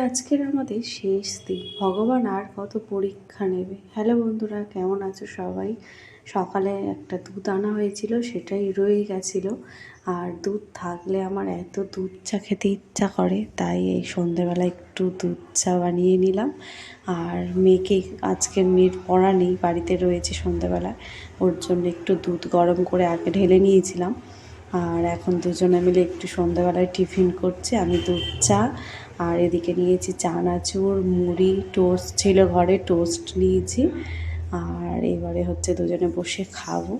আজকের আমাদের শেষ দিন। ভগবান আর কত পরীক্ষা নেবে। হ্যালো বন্ধুরা, কেমন আছো সবাই? সকালে একটা দুধ আনা হয়েছিল, সেটাই রয়ে গেছিলো। আর দুধ থাকলে আমার এত দুধ চা খেতে ইচ্ছা করে, তাই এই সন্ধেবেলা একটু দুধ চা বানিয়ে নিলাম। আর মেয়েকে, আজকের মেয়ের পড়া নেই, বাড়িতে রয়েছে সন্ধেবেলায়, ওর জন্য একটু দুধ গরম করে আগে ঢেলে নিয়েছিলাম। আর এখন দুজনে মিলে একটু সন্ধ্যাবেলায় টিফিন করছি। আমি দুধ চা আর এদিকে নিয়েছি চানাচুর, মুড়ি, টোস্ট ছিল ঘরে, টোস্ট নিয়েছি। আর এবারে হচ্ছে দুজনে বসে খাবো।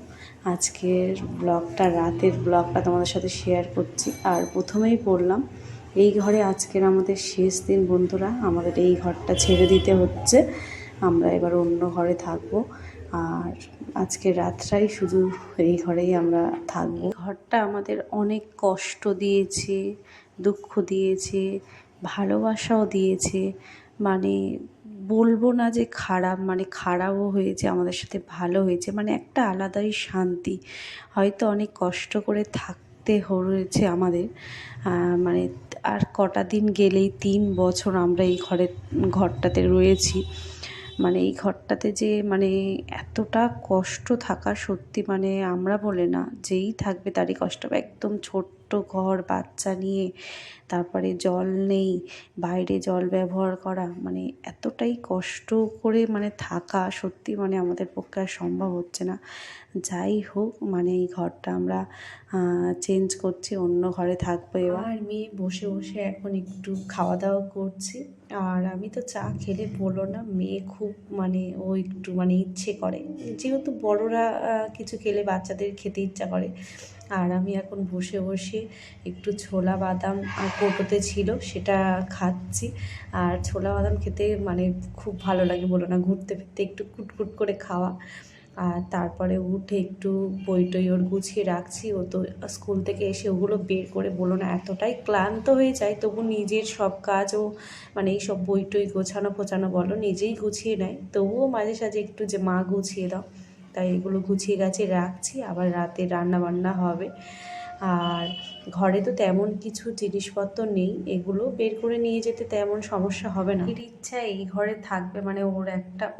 আজকের ব্লগটা, রাতের ব্লগটা তোমাদের সাথে শেয়ার করছি। আর প্রথমেই বললাম, এই ঘরে আজকের আমাদের শেষ দিন বন্ধুরা। আমাদের এই ঘরটা ছেড়ে দিতে হচ্ছে, আমরা এবার অন্য ঘরে থাকবো। আর আজকের রাতটাই শুধু এই ঘরেই আমরা থাকবো। ঘরটা আমাদের অনেক কষ্ট দিয়েছে, দুঃখ দিয়েছে, ভালোবাসাও দিয়েছে। মানে বলবো না যে খারাপ, মানে খারাপও হয়েছে, আমাদের সাথে ভালো হয়েছে, মানে একটা আলাদাই শান্তি। হয়তো অনেক কষ্ট করে থাকতে হয়েছে আমাদের, মানে আর কটা দিন গেলেই 3 বছর আমরা এই ঘরটাতে রয়েছি। মানে এই ঘরটাতে যে মানে এতটা কষ্ট থাকা, সত্যি মানে আমরা বলে না, যেই থাকবে তারই কষ্ট হবে। একদম ছোট্ট ঘর, বাচ্চা নিয়ে, তারপরে জল নেই, বাইরে জল ব্যবহার করা, মানে এতটাই কষ্ট করে মানে থাকা, সত্যি মানে আমাদের পক্ষে আর সম্ভব হচ্ছে না। যাই হোক, মানে এই ঘরটা আমরা চেঞ্জ করছি, অন্য ঘরে থাকবো এবার। আর মেয়ে বসে বসে এখন একটু খাওয়া দাওয়া করছি। আর আমি তো চা খেলে বলো না, মেয়ে খুব মানে ও একটু মানে ইচ্ছে করে, যেহেতু বড়রা কিছু খেলে বাচ্চাদের খেতে ইচ্ছা করে। আর আমি এখন বসে বসে একটু ছোলা বাদাম কৌটোতে ছিল, সেটা খাচ্ছি। আর ছোলা বাদাম খেতে মানে খুব ভালো লাগে বলো না, ঘুরতে ফিরতে একটু কুটকুট করে খাওয়া। আর তারপরে উঠে একটু বই টই ওর গুছিয়ে রাখছি। ও তো স্কুল থেকে এসে ওগুলো বের করে বলো না এতটাই ক্লান্ত হয়ে যায়, তবু নিজের সব কাজও মানে এই সব বই টই গোছানো ফোছানো বলো নিজেই গুছিয়ে নেয়। তবুও মাঝে সাঝে একটু যে মা গুছিয়ে দাও, তাই এগুলো গুছিয়ে গাছিয়ে রাখছি। আবার রাতে রান্না বান্না হবে। আর ঘরে তো তেমন কিছু জিনিসপত্র নেই, এগুলো বের করে নিয়ে যেতে তেমন সমস্যা হবে না। এর ইচ্ছা এই ঘরে থাকবে, মানে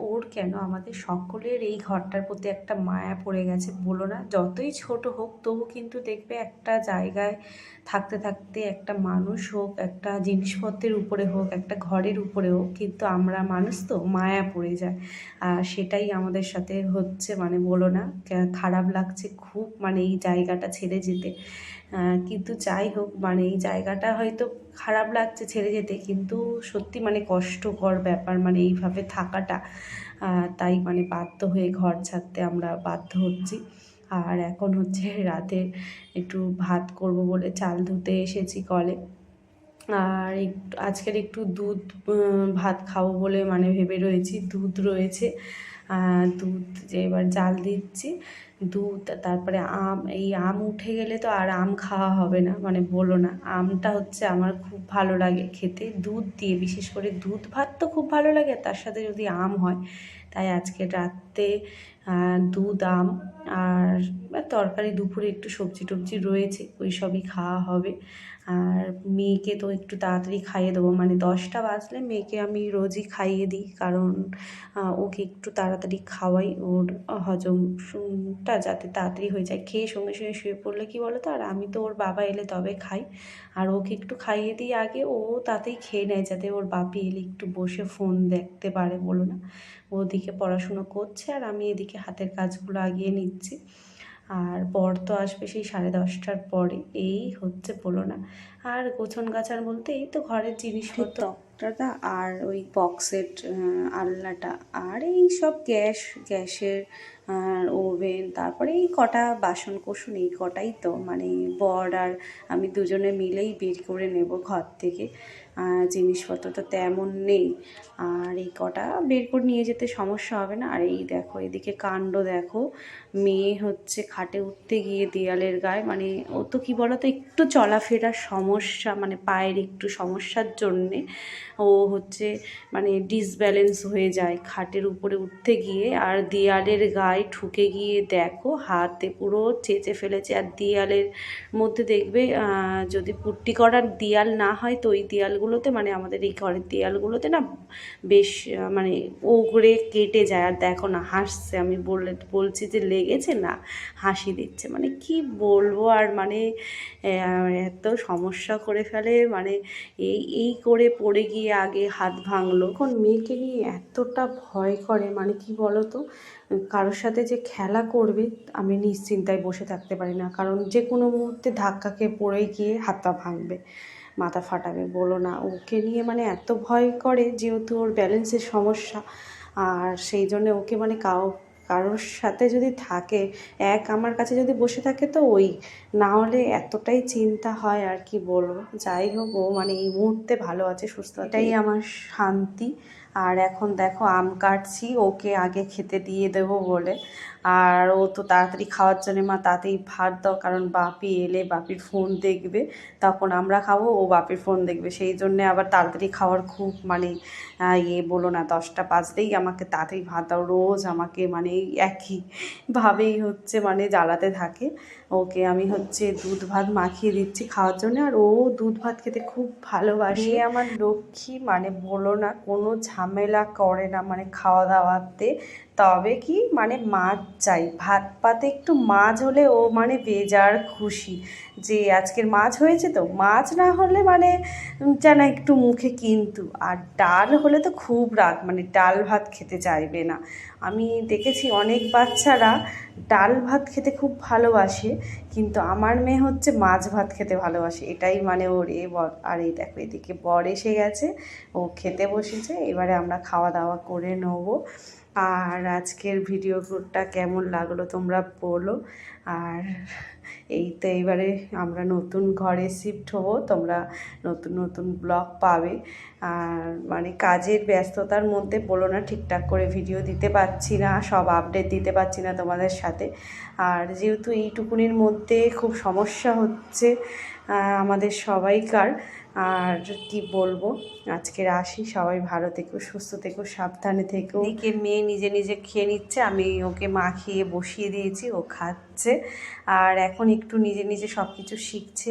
ওর কেন, আমাদের সকলের এই ঘরটার প্রতি একটা মায়া পড়ে গেছে বলো না। যতই ছোট হোক তবু কিন্তু দেখবে একটা জায়গায় থাকতে থাকতে, একটা মানুষ হোক, একটা জিনিসপত্রের উপরে হোক, একটা ঘরের উপরে হোক, কিন্তু আমরা মানুষ তো মায়া পড়ে যায়। আর সেটাই আমাদের সাথে হচ্ছে, মানে বলো না, খারাপ লাগছে খুব, মানে এই জায়গাটা ছেড়ে যেতে। কিন্তু যাই হোক, মানে এই জায়গাটা হয়তো খারাপ লাগছে ছেড়ে যেতে, কিন্তু সত্যি মানে কষ্টকর ব্যাপার, মানে এইভাবে থাকাটা। তাই মানে বাধ্য হয়ে ঘর ছাড়তে আমরা বাধ্য হচ্ছি। আর এখন হচ্ছে রাতে একটু ভাত করব বলে চাল ধুতে এসেছি কলে। আর আজকের একটু দুধ ভাত খাবো বলে মানে ভেবে রয়েছি। দুধ রয়েছে, দুধ যে এবার জাল দিচ্ছি। দুধ, তারপরে আম, এই আম উঠে গেলে তো আর আম খাওয়া হবে না, মানে বলো না। আমটা হচ্ছে আমার খুব ভালো লাগে খেতে, দুধ দিয়ে, বিশেষ করে দুধ ভাত তো খুব ভালো লাগে, তার সাথে যদি আম হয়। তাই আজকে রাতে দুধ, আম আর তরকারি, দুপুরে একটু সবজি টবজি রয়েছে, ওই সবই খাওয়া হবে। আর মেয়েকে তো একটু তাড়াতাড়ি খাইয়ে দেবো, মানে 10টা বাজলে মেয়েকে আমি রোজই খাইয়ে দিই, কারণ ওকে একটু তাড়াতাড়ি খাওয়াই, ওর হজমটা যাতে তাড়াতাড়ি হয়ে যায়। খেয়ে সঙ্গে সঙ্গে শুয়ে পড়লে কি বলো তো, আর আমি তো ওর বাবা এলে তবে খাই। আর ওকে একটু খাইয়ে দিই আগে, ও তাতেই খেয়ে নেয়, যাতে ওর বাপি এলে একটু বসে ফোন দেখতে পারে বলো না। ওদিকে পড়াশুনো করছে আর আমি এদিকে হাতের কাজগুলো আগিয়ে নিচ্ছি। আর বর তো আসবে সেই 10:30টার পরে, এই হচ্ছে বলো না। আর গোছন গাছার বলতে এই তো ঘরের জিনিসপত্র, তক্তাটা আর ওই বক্সের আলনাটা, আর এই সব গ্যাসের ওভেন, তারপরে এই কটা বাসন কোসন, এই কটাই তো, মানে বর আর আমি দুজনে মিলেই বের করে নেব ঘর থেকে। জিনিসপত্র তো তেমন নেই, আর এই কটা বের করে নিয়ে যেতে সমস্যা হবে না। আর এই দেখো, এদিকে কাণ্ড দেখো, মেয়ে হচ্ছে খাটে উঠতে গিয়ে দেয়ালের গায়ে, মানে ও তো কী বলো তো, একটু চলাফেরার সমস্যা, মানে পায়ের একটু সমস্যার জন্যে ও হচ্ছে মানে ডিসব্যালেন্স হয়ে যায় খাটের উপরে উঠতে গিয়ে, আর দেয়ালের গায়ে ঠুকে গিয়ে দেখো হাতে পুরো চেঁচে ফেলেছে। আর দেয়ালের মধ্যে দেখবে যদি পুট্টি করার দেয়াল না হয় তো ওই দেয়ালগুলোতে মানে আমাদের এই ঘরের দেয়ালগুলোতে না বেশ মানে ওগড়ে কেটে যায়। আর দেখো না হাসছে, আমি বলছি যে লেগেছে না, হাসি দিচ্ছে। মানে কি বলবো আর, মানে এত সমস্যা করে ফেলে, মানে এই করে পড়ে গিয়ে আগে হাত ভাঙলো। এখন মেয়েকে নিয়ে এতটা ভয় করে, মানে কি বলো তো, কারোর সাথে যে খেলা করবে আমি নিশ্চিন্তায় বসে থাকতে পারি না, কারণ যে কোনো মুহূর্তে ধাক্কা খেয়ে পড়ে গিয়ে হাত পা ভাঙবে, মাথা ফাটাবে। বলো না, ওকে নিয়ে মানে এত ভয় করে, যেহেতু ওর ব্যালেন্সের সমস্যা। আর সেই জন্য ওকে মানে কারোর সাথে যদি থাকে, আমার কাছে যদি বসে থাকে তো ওই, না হলে এতটাই চিন্তা হয় আর কি বলবো। যাই হোক, ও মানে এই মুহূর্তে ভালো আছে, সুস্থ আছে, এটাই আমার শান্তি। আর এখন দেখো আম কাটছি ওকে আগে খেতে দিয়ে দেবো বলে। আর ও তো তাড়াতাড়ি খাওয়ার জন্যে, মা তাড়াতাড়ি ভাত দাও, কারণ বাপি এলে বাপির ফোন দেখবে, তখন আমরা খাবো, ও বাপির ফোন দেখবে। সেই জন্যে আবার তাড়াতাড়ি খাওয়ার খুব মানে বলো না, 10টা বাজতেই আমাকে তাড়াতাড়ি ভাত দাও, রোজ আমাকে মানে একইভাবেই হচ্ছে মানে জ্বালাতে থাকে। ওকে আমি হচ্ছে দুধ ভাত মাখিয়ে দিচ্ছি খাওয়ার জন্য, আর ও দুধ ভাত খেতে খুব ভালোবাসে। আমার লক্ষ্মী, মানে বলো না, কোনো ঝামেলা করে না মানে খাওয়া দাওয়াতে। তবে কি মানে মাছ চাই, ভাত পাতে একটু মাছ হলে ও মানে বেজার খুশি, যে আজকের মাছ হয়েছে তো, মাছ না হলে মানে যেন একটু মুখে কিন্তু। আর ডাল হলে তো খুব রাগ, মানে ডাল ভাত খেতে চাইবে না। আমি দেখেছি অনেক বাচ্চারা ডাল ভাত খেতে খুব ভালোবাসে, কিন্তু আমার মেয়ে হচ্ছে মাছ ভাত খেতে ভালোবাসে, এটাই মানে ওর আর এই দেখো এদিকে বর এসে গেছে, ও খেতে বসেছে, এবারে আমরা খাওয়া দাওয়া করে নেবো। আর আজকের ভিডিওটা কেমন লাগলো তোমরা বলো। আর এই তো এবারে আমরা নতুন ঘরে শিফট হবো, তোমরা নতুন নতুন ব্লগ পাবে। আর মানে কাজের ব্যস্ততার মধ্যে বলো না, ঠিকঠাক করে ভিডিও দিতে পারছি না, সব আপডেট দিতে পারছি না তোমাদের সাথে। আর যেহেতু এইটুকুনির মধ্যে খুব সমস্যা হচ্ছে আমাদের সবাইকার, আর কি বলবো, আজকের আসি, সবাই ভালো থেকো, সুস্থ থেকো, সাবধানে থেকো। এদিকে মেয়ে নিজে নিজে খেয়ে নিচ্ছে, আমি ওকে মাখিয়ে বসিয়ে দিয়েছি, ও খাচ্ছে। আর এখন একটু নিজে নিজে সব কিছু শিখছে।